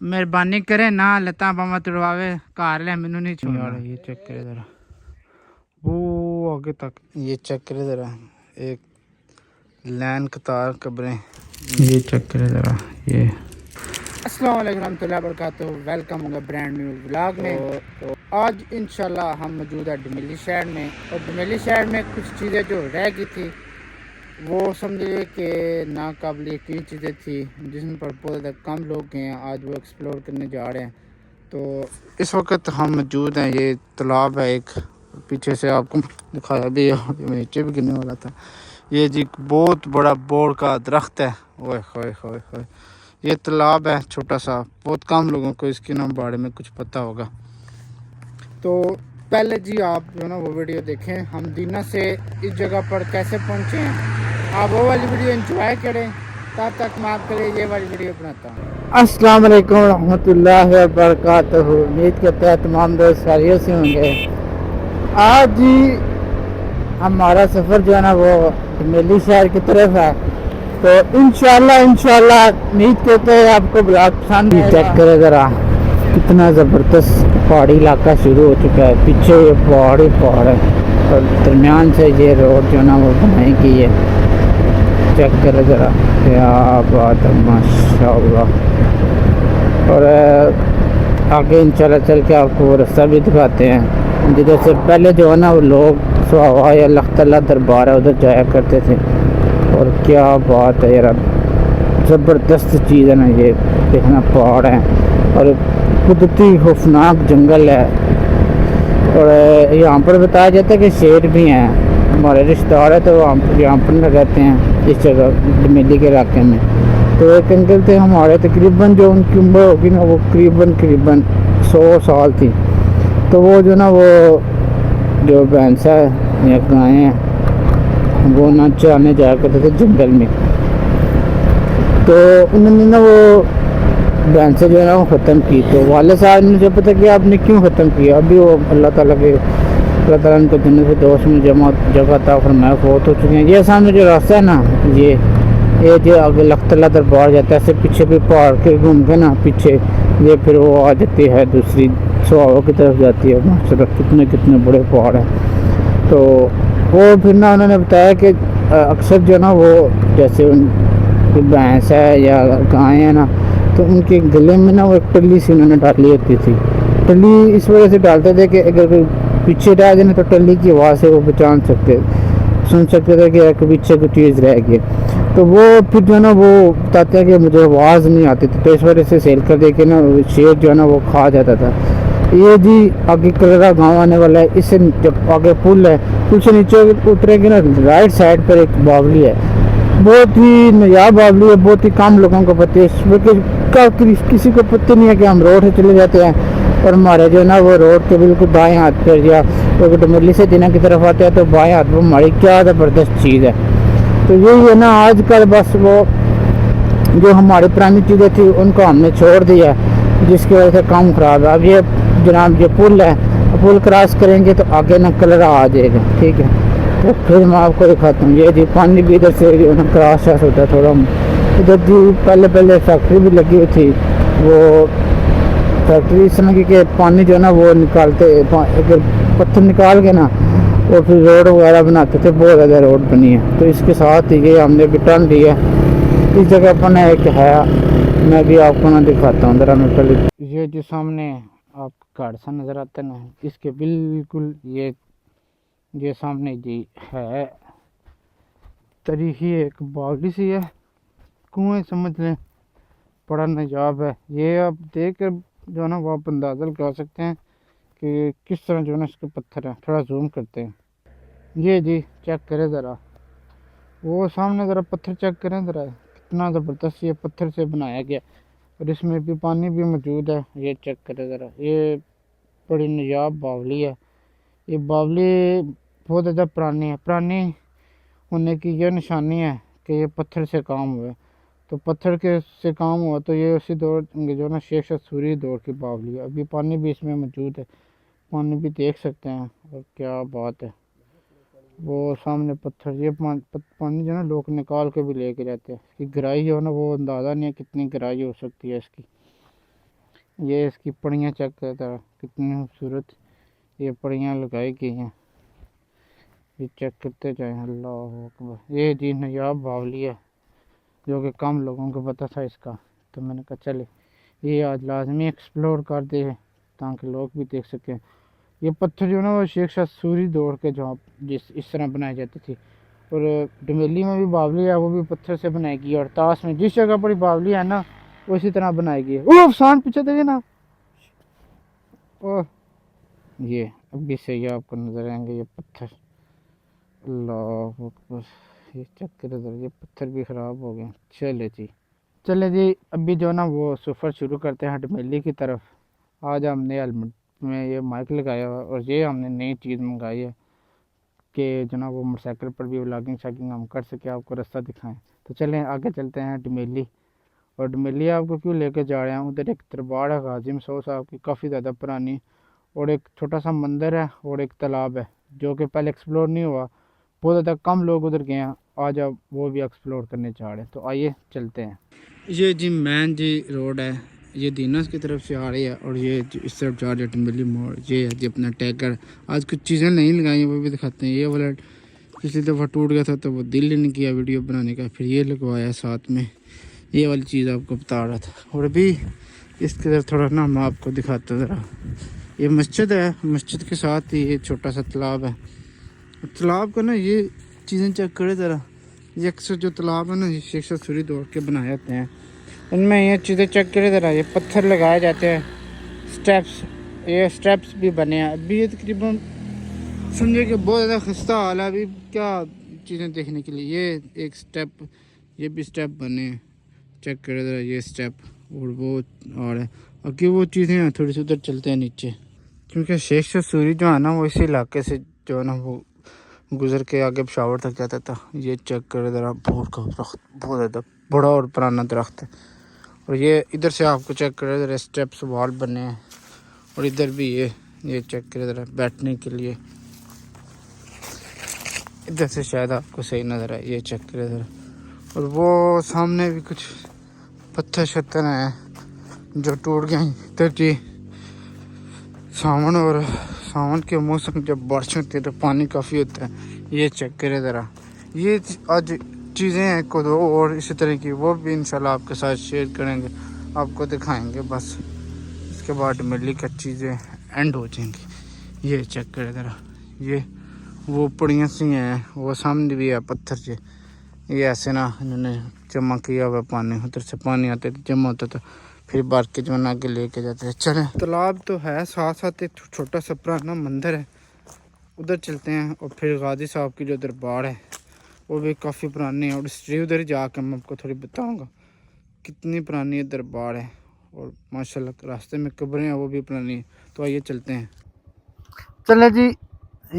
मेहरबानी करे ना लत्ता पावा तुड़वावे कार ले मैनू नहीं छोड़ना। ये चेक करे जरा, वो आगे तक ये चेक करे जरा, एक लाइन कतार कब्रें, ये चेक करे जरा। ये अस्सलाम वालेकुम रहमतुल्लाहि व बरकातहू। वेलकम होगा ब्रांड न्यू व्लॉग में। तो आज इंशाल्लाह हम मौजूद है डमेली शहर में, और डमेली शहर में कुछ चीज़ें जो रह गई थी वो समझिए कि नाकाबिल यकीन चीज़ें थी जिन पर बहुत ज़्यादा कम लोग गए हैं। आज वो एक्सप्लोर करने जा रहे हैं। तो इस वक्त हम मौजूद हैं, ये तालाब है एक, पीछे से आपको दिखाया भी, नीचे भी गिरने वाला था। ये जी बहुत बड़ा बोर का दरख्त है। ओए होए होए होए, ये तालाब है छोटा सा, बहुत कम लोगों को इसके नाम बारे में कुछ पता होगा। तो पहले जी आप जो ना वो वीडियो देखें, हम दीना से इस जगह पर कैसे पहुंचे हैं, आप वो वाली वीडियो एंजॉय करें। तब तक मैं आपके लिए ये वाली वीडियो बनाता हूँ। अस्सलाम वालेकुम रहमतुल्लाहि व बरकातहू। उम्मीद करते हैं तमाम दोस्त खैरियत से होंगे। आज जी हमारा सफ़र जो है ना वो डमेली शहर की तरफ है। तो इंशाल्लाह उम्मीद करते हैं आपको ब्लॉग पसंद आएगा। चेक करें ज़रा, कितना ज़बरदस्त पहाड़ी इलाका शुरू हो चुका है। पीछे ये पहाड़ ही पहाड़ है और दरमियान से ये रोड जो ना वो बनाई गई है। चेक करें ज़रा, क्या बात है, माशाल्लाह। और आगे इंशाल्लाह चल के आपको वो रास्ता भी दिखाते हैं जिधर से पहले जो है ना वो लोग सुहावा या लख्तल्ला दरबार है उधर जाया करते थे। और क्या बात है यार, ज़बरदस्त चीज़ है ना ये, देखना पहाड़ है और कुदरती खौफनाक जंगल है। और यहाँ पर बताया जाता है कि शेर भी हैं। हमारे रिश्तेदार है तो यहाँ पर रहते हैं इस जगह डमेली के इलाके में। तो एक अंकल थे हमारे, तकरीबन जो उनकी उम्र होगी ना वो करीबन 100 साल थी। तो वो जो ना वो जो भैंसा है या गायें हैं वो ना चराने जाया करते थे जंगल में। तो उन्होंने ना वो भैंसें जो है ना वो ख़त्म की। तो वाले साहब ने मुझे पता कि आपने क्यों ख़त्म किया। अभी वो अल्लाह ताला ने उनको जन्नत के दोस्त में जगह था फरमाया, फोत हो चुके हैं। ये सामने जो रास्ता है ना ये जो आगे लख्तल्ला दरबार जाता है, ऐसे पीछे भी पहाड़ के घूम के ना पीछे ये फिर वो आ जाती है दूसरी सुहावा की तरफ जाती है। माशाल्लाह कितने बड़े पहाड़ हैं। तो वो फिर ना उन्होंने बताया कि अक्सर जो ना वो जैसे भैंस है या गाय है ना, तो उनके गले में ना वो एक टल्ली सी उन्होंने डाली होती थी। टल्ली इस वजह से डालते थे कि अगर कोई पीछे डाल देना तो टल्ली की आवाज़ से वो सुन सकते थे कि एक पीछे कोई चीज़ रह गई। तो वो फिर जो है ना वो बताते हैं कि मुझे आवाज़ नहीं आती थी, तो इस वजह से सेल कर दे के ना शेर जो है ना वो खा जाता था। ये जी आगे कलरा गांव आने वाला है। इससे जब आगे पुल है, पुल से नीचे उतरेंगे ना, राइट साइड पर एक बावली है, बहुत ही नायाब बावली है, बहुत ही कम लोगों को पता है। किसी को पता नहीं है कि हम रोड से चले जाते हैं और हमारे जो ना वो रोड के बिल्कुल दाएं हाथ पर या तो डमेली से दीना की तरफ आते हैं तो बाएं हाथ पर हमारी क्या ज़बरदस्त चीज़ है। तो यही है ना आजकल, बस वो जो हमारी पुरानी चीज़ें थी उनको हमने छोड़ दिया, जिसकी वजह से काम ख़राब है। अब ये जनाब ये पुल है, पुल क्रॉस करेंगे तो आगे ना कलरा आ जाएगा, ठीक है। तो फिर मैं आपको दिखाता हूँ। ये जी पानी भी इधर से जो ना क्रॉस होता है थोड़ा। इधर जी पहले फैक्ट्री भी लगी हुई थी। वो फैक्ट्री इस तरह की कि पानी जो है ना वो निकालते, अगर पत्थर निकाल के ना और फिर रोड वगैरह बनाते थे, बहुत ज़्यादा रोड बनी है। तो इसके साथ ही ये हमने भी टर्न लिया। इस जगह पर ना एक है, मैं भी आपको ना दिखाता हूँ ज़रा। मैं पहले ये जो सामने आप घर सा नज़र आता है ना, इसके बिल्कुल ये सामने जी है तरी ही एक बावली सी है, कुएं समझ लें, बड़ा नायाब है। ये आप देख कर जो है ना वो आप अंदाज़ा लगा सकते हैं कि किस तरह जो है ना इसके पत्थर हैं। थोड़ा जूम करते हैं, ये जी चेक करें ज़रा, वो सामने ज़रा पत्थर चेक करें ज़रा, कितना ज़बरदस्त ये पत्थर से बनाया गया और इसमें भी पानी भी मौजूद है। ये चेक करें ज़रा, ये बड़ी नायाब बावली है। ये बावली बहुत ज़्यादा पुरानी होने की यह निशानी है कि ये पत्थर से काम हुआ है। तो पत्थर के से काम हुआ तो ये उसी दौर जो ना शेख सूरी दौर की बावली है। अभी पानी भी इसमें मौजूद है, पानी भी देख सकते हैं। और क्या बात है, वो सामने पत्थर, ये पानी जो ना लोग निकाल के भी लेके जाते हैं। इसकी गहराई जो है ना वो अंदाज़ा नहीं है कितनी गहराई हो सकती है इसकी। ये इसकी पड़ियाँ चेक करता है कितनी खूबसूरत ये पड़ियाँ लगाई गई हैं। ये चेक करते जाए। अल्लाह अकबर। ये जी नायाब बावली है जो कि कम लोगों को पता था इसका, तो मैंने कहा चले ये आज लाजमी एक्सप्लोर कर दे ताकि लोग भी देख सकें। ये पत्थर जो ना वो शेख शाह सूरी दौड़ के जो जिस इस तरह बनाई जाती थी। और डमेली में भी बावली है वो भी पत्थर से बनाएगी, और ताश में जिस जगह पर बावली है ना वो इसी तरह बनाएगी। वो अफसान पीछे देखिए ना। ओह ये अभी से ये आपको नजर आएंगे ये पत्थर। अल्लाह अकबर। ये चक्कर इधर ये पत्थर भी ख़राब हो गए। चले जी अभी जो ना वो सफ़र शुरू करते हैं डमेली की तरफ। आज हमने हेलमेट में ये माइक लगाया हुआ और ये हमने नई चीज़ मंगाई है कि जो ना वो मोटरसाइकिल पर भी व्लॉगिंग शागिंग हम कर सके, आपको रास्ता दिखाएं। तो चलें आगे चलते हैं डमेली। और डमेली आपको क्यों लेके जा रहे हैं, उधर एक दरबार है गाजी मसऊद साहब की, काफ़ी ज़्यादा पुरानी, और एक छोटा सा मंदिर है और एक तालाब है जो कि पहले एक्सप्लोर नहीं हुआ। बहुत ज़्यादा कम लोग उधर गए हैं, आज आप वो भी एक्सप्लोर करने जा रहे हैं। तो आइए चलते हैं। ये जी मैन जी रोड है, ये दीनास की तरफ से आ रही है और ये इस तरफ जा रही है डमेली मोड़। ये है जी अपना टैगर। आज कुछ चीज़ें नहीं लगाई वो भी दिखाते हैं। ये वाला पिछली दफ़ा टूट गया था तो वो दिल ही नहीं किया वीडियो बनाने का, फिर ये लगवाया साथ में। ये वाली चीज़ आपको बता रहा था। और अभी इसकी तरफ थोड़ा ना मैं आपको दिखाता ज़रा। ये मस्जिद है, मस्जिद के साथ ही ये छोटा सा तालाब है। तालाब का ना ये चीज़ें चेक करें ज़रा। ये अक्सर जो तालाब है ना ये शेख शाह सूरी दौड़ के बनाए जाते हैं, इनमें ये चीज़ें चेक करें ज़रा। ये पत्थर लगाए जाते हैं, स्टेप्स, ये स्टेप्स भी बने हैं। अभी ये तकरीबन समझे कि बहुत ज़्यादा खस्ता हाल है अभी क्या चीज़ें देखने के लिए। ये एक स्टेप, ये भी स्टेप बने हैं, चेक करें ज़रा ये स्टेप। और वो और है बाकी वो चीज़ें हैं थोड़ी सी उधर चलते हैं नीचे, क्योंकि शेख शाह सूरी जो है ना वो इसी इलाके से जो है ना वो गुजर के आगे पेशावर तक जाता था। ये चेक करें ज़रा, बोर का दरख्त बहुत ज़्यादा बड़ा और पुराना दरख्त है। और ये इधर से आपको चेक करें ज़रा स्टेप्स वॉल बने हैं, और इधर भी ये चेक करें ज़रा बैठने के लिए। इधर से शायद आपको सही नज़र आए, ये चेक करें ज़रा। और वो सामने भी कुछ पत्थर शत्थर हैं जो टूट गए। इधर जी सावन के मौसम जब बारिश होती है तो पानी काफ़ी होता है। ये चेक करें ज़रा। ये आज चीज़ें हैं को दो और इसी तरह की वो भी इंशाल्लाह आपके साथ शेयर करेंगे, आपको दिखाएंगे। बस इसके बाद मिली का चीज़ें एंड हो जाएंगी। ये चेक करें ज़रा, ये वो पड़ियाँ सी हैं, वो सामने भी है पत्थर से। ये ऐसे ना इन्होंने जमा किया हुआ पानी, उधर से पानी आता था जमा होता था, फिर बार के जो आगे लेके जाते हैं। चलें तालाब तो है, साथ साथ एक छोटा सा पुराना मंदिर है, उधर चलते हैं। और फिर गाजी साहब की जो दरबार है वो भी काफ़ी पुरानी है, और हिस्ट्री उधर जाकर मैं आपको थोड़ी बताऊंगा कितनी पुरानी है दरबार है। और माशाल्लाह रास्ते में कब्रें हैं वो भी पुरानी है। तो आइए चलते हैं। चले जी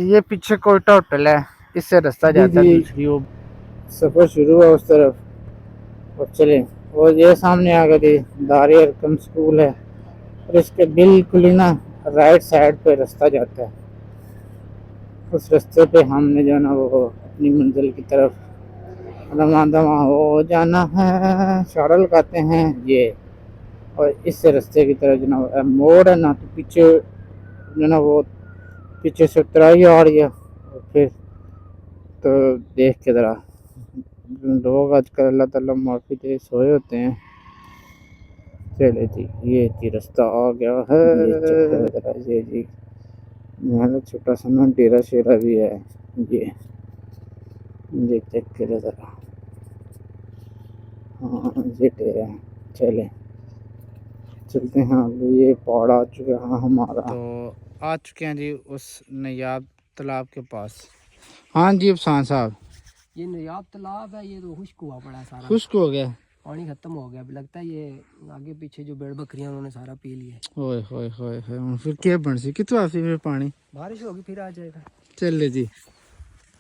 ये पीछे कोयटा होटल है, इससे रास्ता जाता है दूसरी वो सफ़र शुरू है उस तरफ। और चले और ये सामने आ गई दारी अरकम स्कूल है, और इसके बिल्कुल ही ना राइट साइड पे रास्ता जाता है। उस रास्ते पे हमने जो ना वो अपनी मंजिल की तरफ दमा दमा हो जाना है, इशारा लगाते हैं ये। और इस रास्ते की तरफ जो ना मोड़ है ना, तो पीछे जो ना वो पीछे से उतराई आ रही है। और फिर तो देख के ज़रा लोग आजकल अल्लाह ताला माफ़ी दे सोए होते हैं। चले जी ये जी रास्ता आ गया है। ये जी यहाँ छोटा सा ना डेरा शेरा भी है। ये चेक करे ज़रा, हाँ ये डेरा है। चले चलते हैं आगे। ये पहाड़ आ चुके हैं हमारा, तो आ चुके हैं जी उस नायाब तालाब के पास। हाँ जी अफसान साहब, ये नायाब तालाब है, ये तो खुश्क हुआ पड़ा है सारा, खुश्क हो गया, पानी खत्म हो गया। अब लगता है ये आगे पीछे जो भेड़ बकरियां उन्होंने सारा पी लिया। ओए होए होए होए, फिर क्या बन सी कितना फिर पानी बारिश होगी फिर आ जाएगा। चले जी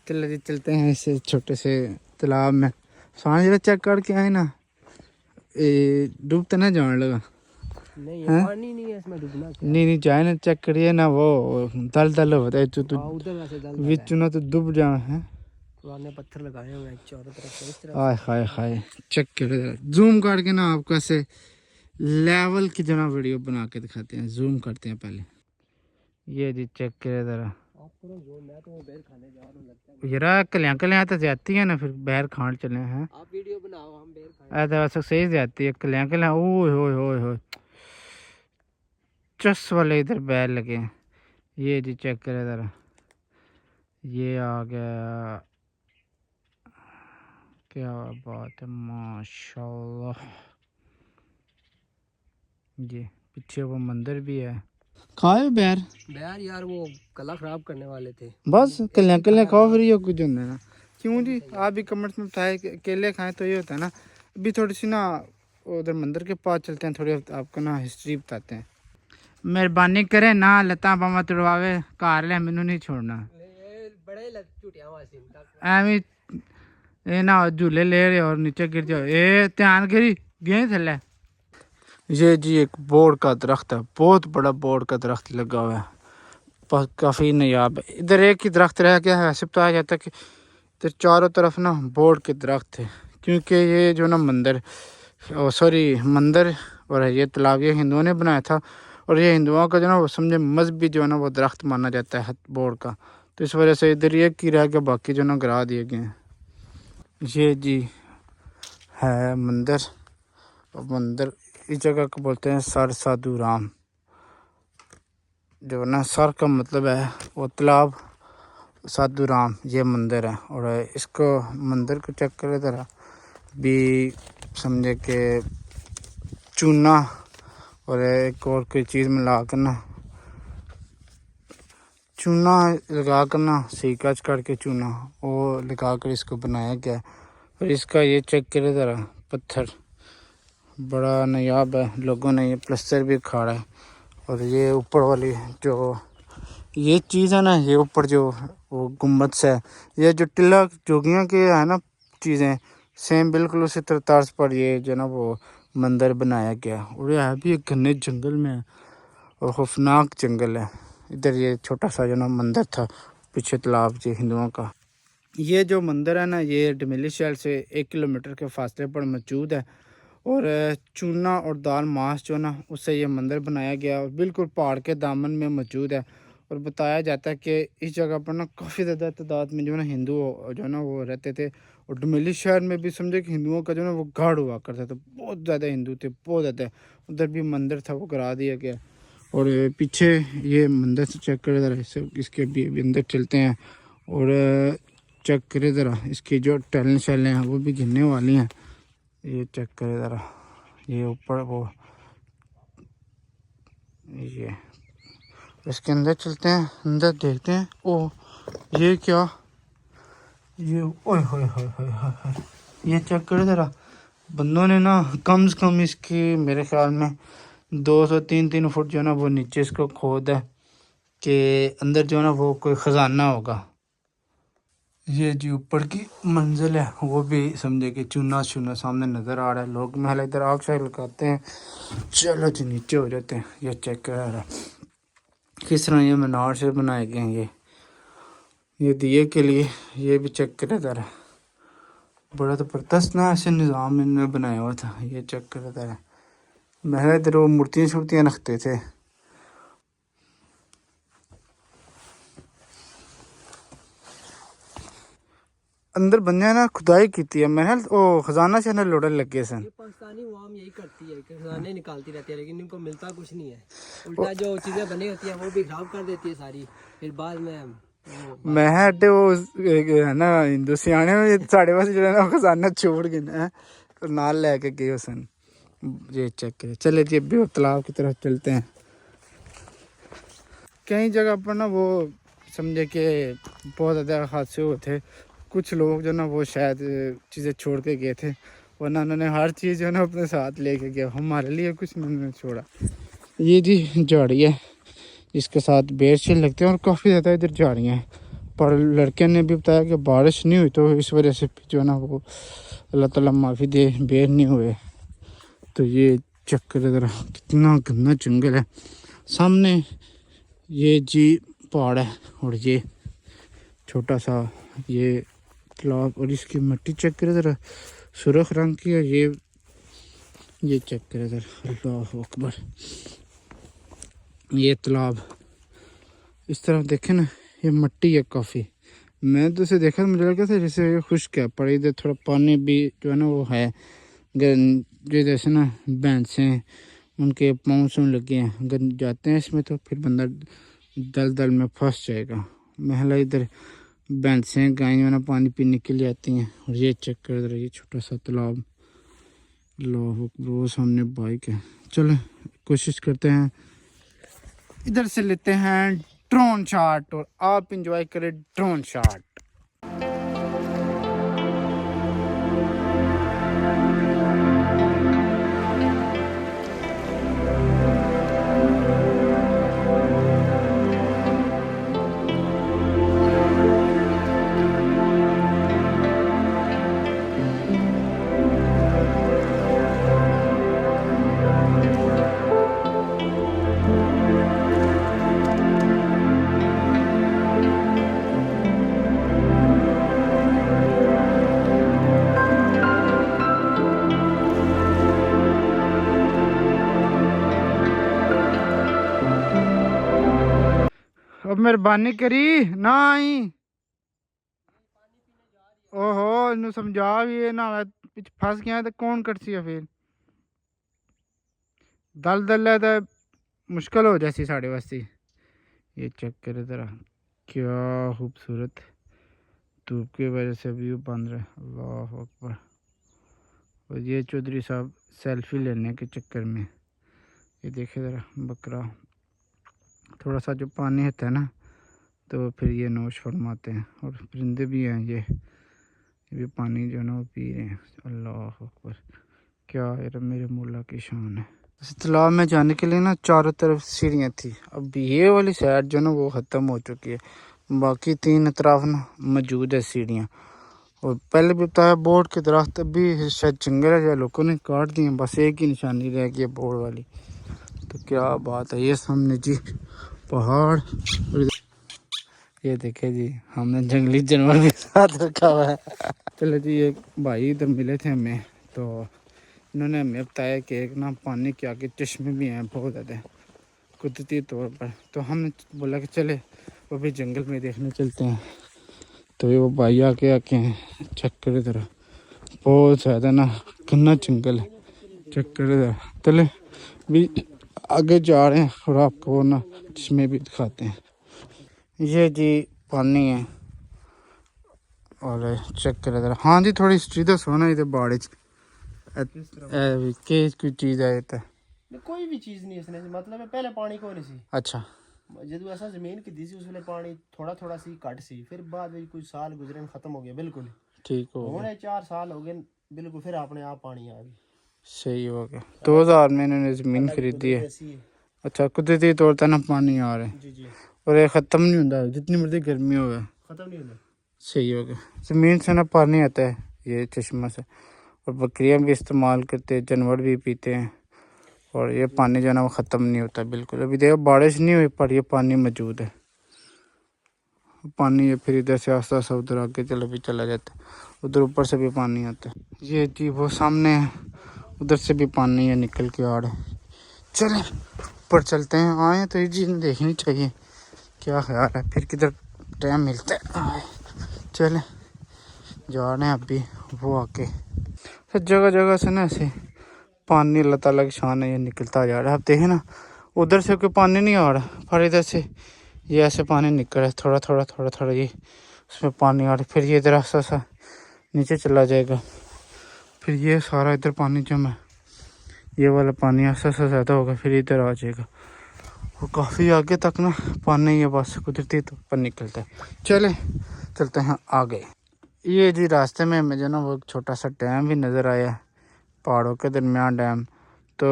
चलते हैं इस छोटे से तालाब में। सामने जरा चेक करके आए ना, डूबते ना जाने लगा। नहीं है? पानी नहीं है इसमें डूबना। नहीं जाए ना, चेक करिए ना वो दल होता है तो उधर वैसे दल बीच ना तो डूब जाए है। पुराने पत्थर लगाए हुए हैं चारों तरफ से इस तरफ। आय हाय हाय, चेक करिए जूम करके ना आपको ऐसे लेवल की जना वीडियो बना के दिखाते हैं, जूम करते हैं पहले। ये जी चेक करे ज़रा, आप करो जो, मैं तो बेर खाने जा रहा हूँ लगता है। जरा कलियाँ कलियाँ तो जाती है ना, फिर बहर खान चले हैं। आप वीडियो बनाओ, हम बेर खाएं। ऐसा वैसे सही जाती है कलियाँ कलियाँ। ओए होए होए होए, चस वाले इधर बैर लगे हैं। ये जी चेक करे ज़रा, ये आ गया, क्या बात है, माशाल्लाह। जी पीछे वो मंदिर भी है। खाए बैर बेर यार वो गला खराब करने वाले थे। बस कलियाँ कलियाँ खाओ, फिर ये कुछ होना ना। क्यों जी, आप भी कमेंट्स में बताए केले खाएं तो ये होता है ना। अभी थोड़ी सी ना उधर मंदिर के पास चलते हैं, थोड़ी आपको ना हिस्ट्री बताते हैं। मेहरबानी करे ना लत्ता बामा तुड़वावे, घर ले मैनू नहीं छोड़ना। बड़े झूठिया वासी एवं ये ना झूले ले रहे और नीचे गिर जाओ, ए ध्यान गिरी गए थले। ये जी एक बोर्ड का दरख्त है, बहुत बड़ा बोर्ड का दरख्त लगा हुआ है, काफ़ी नायाब है। इधर एक ही दरख्त रह गया है, ऐसे बताया जाता है कि इधर चारों तरफ ना बोर्ड के दरख्त थे, क्योंकि ये जो ना मंदिर मंदिर और ये तालाब ये हिंदुओं ने बनाया था, और ये हिंदुओं का जो ना वो समझे मजहबी जो है ना वो दरख्त माना जाता है बोर्ड का। तो इस वजह से इधर एक ही रह गया, बाकी जो ना गिरा दिए गए हैं। ये जी है मंदिर, और मंदिर इस जगह को बोलते हैं सर साधु राम। जो ना सर का मतलब है वो तालाब, साधु राम ये मंदिर है। और इसको मंदिर को चेक करे ज़रा, भी समझे कि चूना और एक और कोई चीज़ मिला कर ना, चूना लगा कर ना, सीका करके चूना वो लगा कर इसको बनाया गया। और इसका ये चेक करे ज़रा, पत्थर बड़ा नायाब है, लोगों ने ये प्लस्तर भी खाड़ा है। और ये ऊपर वाली जो ये चीज़ है ना, ये ऊपर जो वो गुम्बद से है, ये जो टिल्ला जोगियों के है ना चीज़ें, सेम बिल्कुल उसी तर्ज पर ये जो ना वो मंदिर बनाया गया। और ये है भी एक घने जंगल में है, और खौफनाक जंगल है। इधर ये छोटा सा जो ना मंदिर था पीछे तालाब जी हिंदुओं का। ये जो मंदिर है ना, ये डमेली शहर से 1 किलोमीटर के फासले पर मौजूद है। और चूना और दाल मास जो ना उससे ये मंदिर बनाया गया, और बिल्कुल पहाड़ के दामन में मौजूद है। और बताया जाता है कि इस जगह पर ना काफ़ी ज़्यादा तादाद में जो ना हिंदू जो ना वो रहते थे। और डमेली शहर में भी समझे कि हिंदुओं का जो ना वो गढ़ हुआ करता था, बहुत ज़्यादा हिंदू थे, बहुत ज़्यादा। उधर भी मंदिर था, वो गिरा दिया गया। और पीछे ये मंदिर से चेक करे ज़रा, इसके भी अंदर चलते हैं और चेक करे ज़रा, इसकी जो टहलने शैलें हैं वो भी गिरने वाली हैं। ये चेक करे ज़रा, ये ऊपर वो ये इसके अंदर चलते हैं, अंदर देखते हैं। ओ ये क्या, ये ओए होए होए होए होए, ये चेक करे ज़रा, बंदों ने ना कम से कम इसकी मेरे ख्याल में 200-300 फुट जो ना वो नीचे इसको खोद है कि अंदर जो ना वो कोई ख़जाना होगा। ये जी ऊपर की मंजिल है, वो भी समझे कि चूना चूना सामने नज़र आ रहा है। लोग महल इधर आग शाग लगाते हैं। चलो जी नीचे हो जाते हैं। ये चेक कर रहा है किस तरह ये मीनार से बनाए गए हैं। ये दिए के लिए ये भी चेक कर रहा है, बड़ा ज़बरदस्त ना ऐसे निज़ाम इन्होंने बनाया हुआ था। ये चेक कर रहा है, महल इधर वो मूर्तियाँ शूर्तियाँ रखते थे। अंदर बंदे ना खुदाई की है महल, ओ खजाना शहना लोड़न लगे सन। ये पाकिस्तानी अवाम यही करती है कि खजाने निकालती रहती है, लेकिन इनको मिलता कुछ नहीं है। उल्टा जो चीज़ें बनी होती है वो भी खराब कर देती है सारी, फिर बाद में मैं अड्डे वो है ना हिंदू सियाने साढ़े पास जो है ना खजाना छोड़ के ना नाल लेके गए सन। ये चेक करे, चले जी अभी तालाब की तरफ चलते हैं। कई जगह पर ना वो समझे कि बहुत ज़्यादा हादसे हुए थे। कुछ लोग जो ना वो शायद चीज़ें छोड़ के गए थे, वरना उन्होंने हर चीज़ जो है ना अपने साथ लेके गया, हमारे लिए कुछ नहीं छोड़ा। ये जी झाड़ी है जिसके साथ बेर से लगते हैं, और काफ़ी ज़्यादा इधर झाड़ियाँ हैं। पर लड़के ने भी बताया कि बारिश नहीं हुई तो इस वजह से जो है ना वो अल्लाह ताला माफ़ी दे, बेर नहीं हुए। तो ये चक्कर ज़रा, कितना गंदा जंगल है। सामने ये जी पहाड़ है, और ये छोटा सा ये तालाब, और इसकी मिट्टी चेक करे ज़रा, सुरख रंग की है। ये ये चेक करें इधर, अल्लाह अकबर। ये तालाब इस तरफ देखें ना, ये मिट्टी है काफ़ी। मैं तो इसे देखा तो मुझे लगा था जैसे ये खुश्क है, पर इधर थोड़ा पानी भी जो है ना वो है। जो जैसे ना भैंसें उनके पाँव सुन लगे हैं, अगर जाते हैं इसमें तो फिर बंदा दल दल में फंस जाएगा। महला इधर भैंसें गाय जो है ना पानी पीने के लिए आती हैं। और ये चेक कर इधर, ये छोटा सा तालाब, अल्लाह अकबर। वो सामने बाइक है। चलो कोशिश करते हैं, इधर से लेते हैं ड्रोन शॉट और आप इंजॉय करें ड्रोन शॉट। अब मेहरबानी करी ना आई। ओहो इन्हू समझा भी ये ना पिछ फंस गया तो कौन करसी है फिर। दल दल है तो मुश्किल हो जैसी साढ़े वास्ते। ये चेक करे जरा, क्या खूबसूरत धूप की वजह से व्यू बन रहा है, अल्लाह अकबर। और ये चौधरी साहब सेल्फी लेने के चक्कर में, ये देखे ज़रा बकरा, थोड़ा सा जो पानी होता है ना तो फिर ये नोश फरमाते हैं। और परिंदे भी हैं, ये भी पानी जो है ना वो पी रहे हैं, अल्लाह अकबर। क्या यार मेरे मौला की शान है। इस तालाब में जाने के लिए ना चारों तरफ सीढ़ियाँ थी, अब ये वाली साइड जो ना वो ख़त्म हो चुकी है, बाकी तीन अतराफ ना मौजूद है सीढ़ियाँ। और पहले भी बताया बोर्ड के दरख्त अभी शायद जंगल है या लोगों ने काट दिए, बस एक ही निशानी रह गई है बोर्ड वाली। तो क्या बात है, ये सामने जी पहाड़, और ये देखे जी हमने जंगली जानवर भी साथ रखा हुआ है। चलो जी एक भाई इधर मिले थे हमें, तो इन्होंने हमें बताया कि एक ना पानी के आगे चश्मे भी हैं बहुत ज़्यादा कुदरती तौर पर। तो हमने बोला कि चले वो भी जंगल में देखने चलते हैं। तो ये वो भाई आके हैं, चेक करे ज़रा, बहुत ज़्यादा ना घना जंगल है, चेक करे ज़रा। चले भी आगे जा रहे हैं और आपको वो ना चश्मे भी दिखाते हैं। ये जी पानी है और चेक करे ज़रा। हाँ जी थोड़ी हिस्ट्री तो सोना इधर बाड़े कोई चीज़ है तो कोई भी चीज नहीं इसने, मतलब है पहले पानी को नहीं सी। अच्छा जदों ऐसा जमीन की दी सी उस वेले पानी थोड़ा थोड़ा सी घट सी, फिर बाद में कुछ साल गुजरे खत्म हो गया बिल्कुल। ठीक हो गया, हुणे 4 साल हो गए बिल्कुल, फिर अपने आप पानी आ गया। सही हो गया। 2000 में इन्होंने ज़मीन खरीदी है। अच्छा कुदरती तौर पर ना पानी आ रहा है जी जी, और ये ख़त्म नहीं होता जितनी मर्जी गर्मी हो गया, खत्म नहीं होता। सही हो गया। ज़मीन से ना पानी आता है ये चश्मा से, और बकरियां भी इस्तेमाल करते हैं, जानवर भी पीते हैं। और ये पानी जो है ना वो ख़त्म नहीं होता बिल्कुल। अभी देखो बारिश नहीं हुई पर ये पानी मौजूद है, पानी है। फिर इधर से आस्ता आस्ता उधर आगे चला जाता है, उधर ऊपर से भी पानी आता है। ये जी वो सामने है, उधर से भी पानी है निकल के आ रहा है। चले ऊपर चलते हैं, आए तो ये चीज़ देखनी चाहिए, क्या ख्याल है फिर किधर टाइम मिलता है। चले जा रहे हैं अभी वो आके। तो जगह जगह से ना ऐसे पानी अल्लाह ताला की शान है, ये निकलता जा रहा है। आप देखें ना उधर से कोई पानी नहीं आ रहा, पर इधर से ये ऐसे पानी निकल रहा है, थोड़ा थोड़ा थोड़ा थोड़ा ये उसमें पानी आ रहा है। फिर ये इधर आस्ता सा नीचे चला जाएगा, फिर ये सारा इधर पानी जमा है, ये वाला पानी आस्ता सा ज़्यादा होगा, फिर इधर आ जाएगा। वो काफ़ी आगे तक ना पानी ये बस कुदरती तौर पर निकलता है। चले चलते हैं आगे। ये जी रास्ते में हमें जो ना वो छोटा सा डैम भी नज़र आया है, पहाड़ों के दरमियान डैम। तो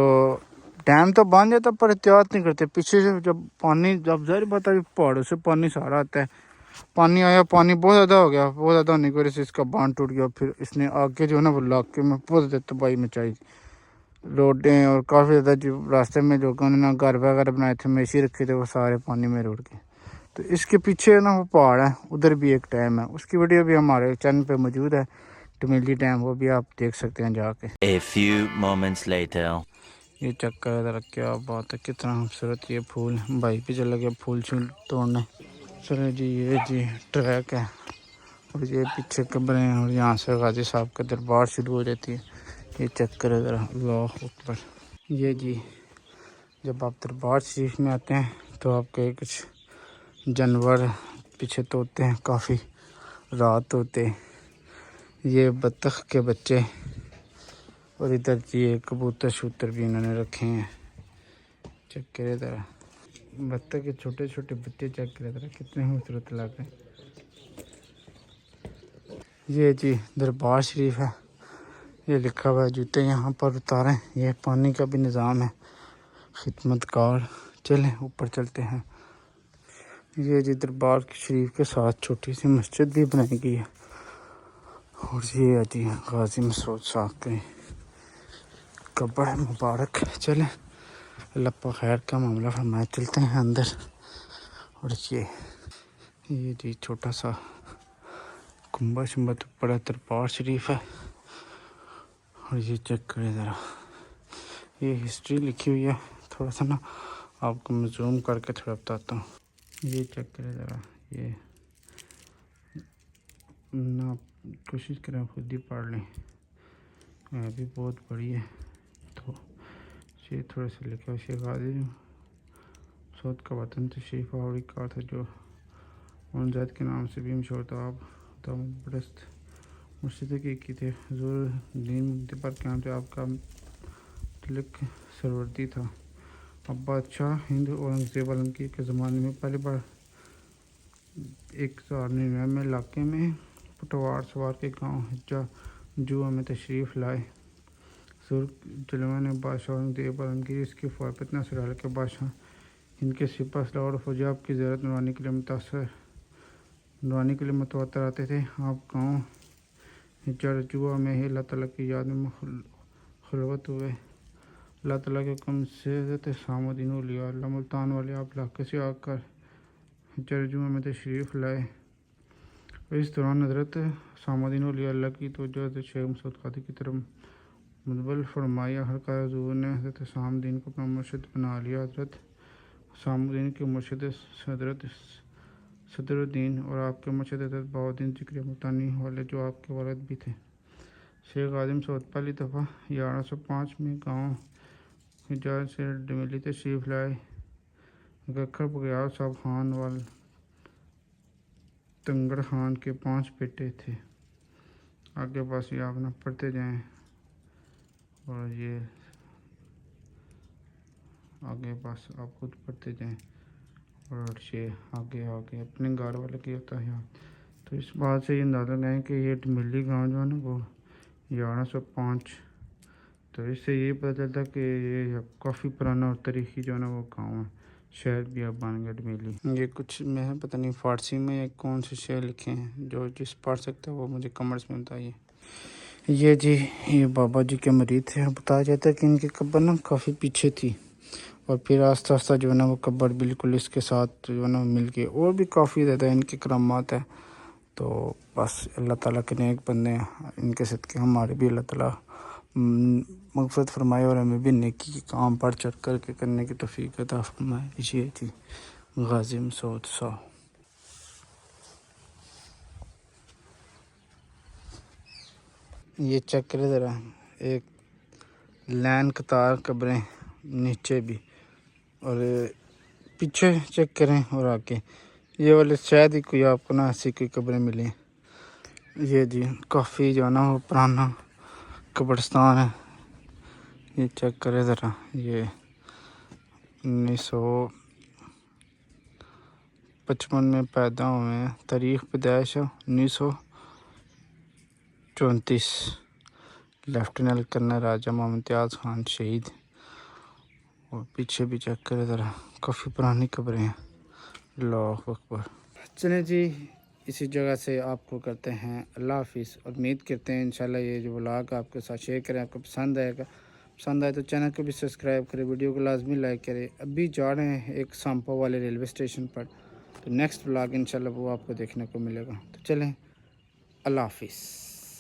डैम तो बन जाता पर एहतियात नहीं करते, पीछे से जब पानी, जब ज़ाहिर बात है पहाड़ों से पानी सारा आता है, पानी आया, पानी बहुत ज़्यादा हो गया, बहुत ज़्यादा होने की वजह से इसका बांध टूट गया। फिर इसने आगे जो है ना वो इलाके में बहुत ज़्यादा तबाही मचाई, रोडें और काफ़ी ज़्यादा जो रास्ते में लोगों ने ना घर वगैरह बनाए थे, मवेशी रखे थे, वो सारे पानी में रुड़ गए। तो इसके पीछे ना वो पहाड़ है, उधर भी एक डैम है, उसकी वीडियो भी हमारे चैनल पे मौजूद है। डमेली डैम, वो भी आप देख सकते हैं जाके। A few moments later. ये चक्कर इधर, क्या बात है, कितना खूबसूरत ये फूल। भाई भी चला गया फूल छूल तोड़ने। चलो जी, ये जी ट्रैक है और ये पीछे कब्रें हैं और यहाँ से गाजी साहब का दरबार शुरू हो जाती है। ये चक्कर इधर, अल्लाह अकबर। ये जी, जब आप दरबार शरीफ में आते हैं तो आपके कुछ जानवर पीछे तोते हैं, काफ़ी रात होते। ये बत्तख के बच्चे और इधर जी ये कबूतर शूतर भी इन्होंने रखे हैं। चेक करे इधर, बत्तख के छोटे छोटे बच्चे चेक करे इधर, कितने खूबसूरत लग रहे हैं। ये जी दरबार शरीफ है, ये लिखा हुआ है जूते यहाँ पर उतारें। ये पानी का भी निज़ाम है, खिदमतकार। चलें ऊपर चलते हैं। ये जी दरबार शरीफ के साथ छोटी सी मस्जिद भी बनाई गई है और ये है जी गाजी मसूद साहब की कब्र है मुबारक। चलें अल्लाह खैर का मामला फरमाए, चलते हैं अंदर। और ये जी छोटा सा कुंबा शुंबा तो बड़ा दरबार शरीफ है। और ये चेक करें ज़रा, ये हिस्ट्री लिखी हुई है, थोड़ा सा ना आपको मैं जूम करके थोड़ा बताता हूँ। ये चेक करें ज़रा, ये ना कोशिश करें खुद ही पढ़ लें, है भी बहुत बड़ी है। तो ये थोड़ा सा लिखा, शेख गाजी सऊद का वतन तशरीफ़ आवरी का था, जो मोहनजाद के नाम से भी मशहूर था। आप दामदप्रस्त मुर्शिद की थे, हुज़ूर दीन पर क्या थे, आपका तिलक सरवर्दी था। अब बादशाह हिंद औरंगज़ेब आलमगीर के ज़माने में पहली बार 1099 में इलाके में पटवार सवार के गांव जुआ में तशरीफ़ लाए। जलवा ने बादशाह औरंगज़ेब आलमगीर इसकी फ़ौरत न सराल के बादशाह इनके सिपा सलाह और फौजाब की ज़रूरत नवानी के लिए मतवातर आते थे। आप गाँव जुआ में ही अल्लाह ताला की याद में खलवत हुए। अल्लाह ताला के हुक्म से हज़रत सामुद्दीन औलिया अल्लाह मुल्तान वाले आप इलाके से आकर जुआ में तशरीफ़ लाए। और इस दौरान हज़रत सामुद्दीन औलिया अल्लाह की तवज्जो हज़रत शेख मसूद कादरी की तरफ मुतवल फरमाई। आखिरकार हुज़ूर ने हज़रत सामुद्दीन को अपना मुर्शिद बना लिया। हज़रत सामुद्दीन के मुर्शिद हज़रत सदरुद्दीन और आपके मुर्शिद हज़रत बहाउद्दीन ज़िक्र मुल्तानी वाले, जो आपके वालिद भी थे। शेख गाजी मसूद पहली दफ़ा 1105 में गाँव हिजाज से डमेली तशरीफ़ लाए। गखर बगियार साहब खान वाल तंगड़ खान के 5 बेटे थे। आगे पास ये आप ना पढ़ते जाएं और ये आगे पास आप खुद पढ़ते जाएं। और ये आगे अपने गार वाले की होता है यहाँ। तो इस बात से ये अंदाज़ा लगाएं कि ये डमेली गांव जो है ना वो 1105, तो इससे ये पता चलता कि ये काफ़ी पुराना और तारीखी जो है ना वो गाँव है। शहर भी अब बन गया डमेली। ये कुछ मैं पता नहीं फ़ारसी में या कौन से शेर लिखे हैं, जो जिस पढ़ सकता है वो मुझे कमेंट्स में बताइए। ये जी ये बाबा जी के मरीद थे। बताया जाता है कि इनकी कब्र ना काफ़ी पीछे थी और फिर आस्ता आस्ता जो है ना वो कब्र बिल्कुल इसके साथ जो है ना मिल गई। और भी काफ़ी ज़्यादा इनके करामात है। तो बस अल्लाह ताला के नेक बंदे हैं, इनके सदक़े हमारे भी अल्लाह ताला मग़फ़िरत फरमाए और हमें भी नेकी के काम बढ़ चढ़ करके करने की तौफ़ीक़ अता फरमाए। ये थी गाजी मसूद साहब। ये चक्कर ज़रा, एक लाइन कतार कब्रें नीचे भी और पीछे चेक करें और आगे ये वाले शायद ही कोई आपको ना ऐसी कोई कब्रें मिली। ये जी काफ़ी जो है ना वो पुराना कब्रिस्तान है। ये चेक करें ज़रा, ये 1955 में पैदा हुए हैं। तारीख़ पैदाइश 1934। लेफ्टिनेंट कर्नल राजा मोहम्मद इम्तियाज़ खान शहीद। और पीछे भी चेक करें ज़रा, काफ़ी पुरानी कब्रें हैं। अल्लाह अकबर। चलें जी, इसी जगह से आपको करते हैं अल्लाह हाफिज़। उम्मीद करते हैं इंशाल्लाह ये जो व्लॉग आपके साथ शेयर करें, आपको पसंद आएगा। पसंद आए तो चैनल को भी सब्सक्राइब करें, वीडियो को लाजमी लाइक करें। अभी जा रहे हैं एक सांपा वाले रेलवे स्टेशन पर, तो नेक्स्ट व्लॉग इंशाल्लाह वो आपको देखने को मिलेगा। तो चलें, अल्लाह हाफिज़।